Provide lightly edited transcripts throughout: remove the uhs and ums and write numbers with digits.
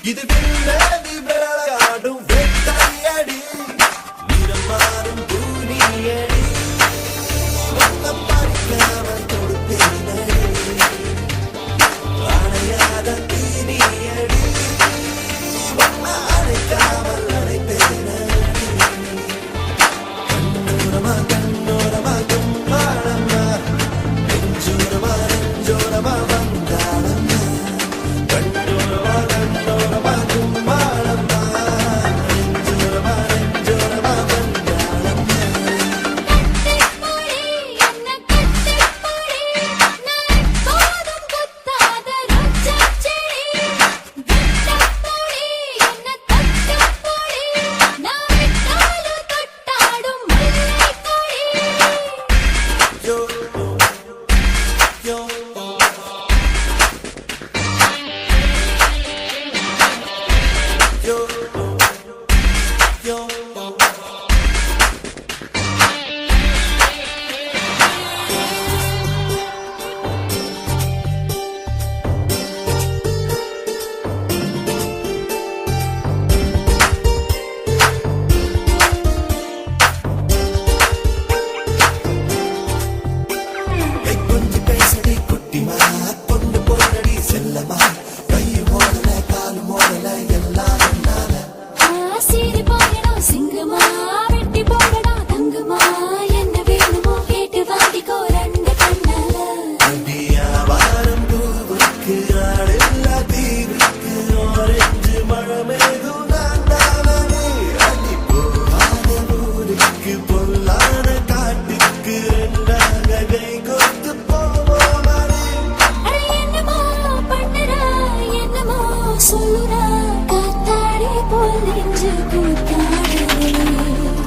இது வில்லதி விளையாடும் வெட்டடி நிறம் மாறும் பூனியடி வண்ணம் பறிக்காமல் கொடுத்தேனடி அணையாத தீனியடி வண்ண அணைக்காமல் அணைத்தேனடி கண்ணோரமா கண்ணோரமா கும்மாளம்மா நெஞ்சோரமா நெஞ்சோரமா வந்தாளம்மா கண்ணோரமா கண்ணோரமா கும்மாளம்மா நெஞ்சோரமா நெஞ்சோரமா வந்தாளம்மா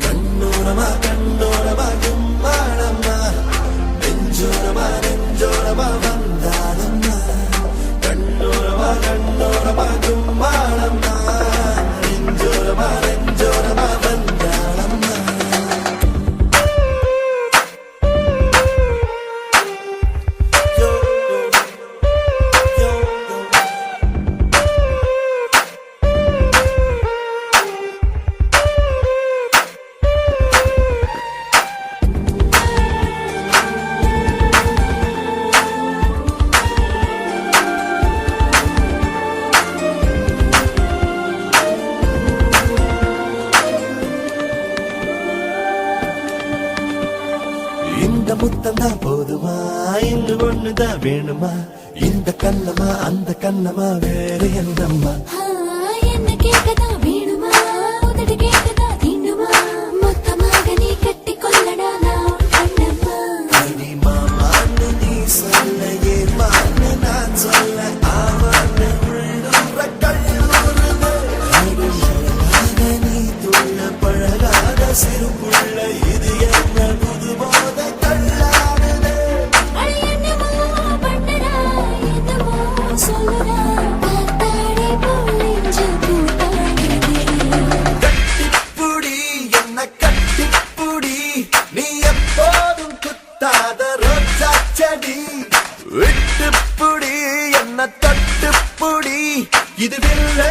கண்ணோரமா கண்ணோரமா கும்மாளம்மா நெஞ்சோரமா நெஞ்சோரமா வந்தாளம்மா கண்ணோரமா கண்ணோரமா கும்மாளம்மா நெஞ்சோரமா நெஞ்சோரமா வந்தாளம்மா இந்த முத்தம்தான் போதுமா இன்னும் ஒண்ணுதான் வேணுமா இந்த கண்ணமா அந்த கண்ணமா வேற என்னம்மா என்ன கேட்கதான் வேணுமா உதடு கேட்கதா தீண்டுமா மொத்தமாக நீ கட்டி கொள்ளடா நான் கண்ணம்மா அடி மாமான்னு நீ சொல்ல ஏமான்னு நான் சொல்ல ஆமான்னு உள்ளூர கல்லூருது அழகாக நீ துள்ள பழகாத சிறு புள்ள இது என்ன புது போத கல்லாடுது என்னமோ பண்ணடா என்னமோ சொல்லுடா காத்தாடி போல் நெஞ்சு கூத்தாடுது கட்டிப்புடி என்ன கட்டிப்புடி நீ எப்போதும் குத்தாத ரோஜா செடி விட்டுப்புடி என்ன தட்டுப்புடி இது வில்ல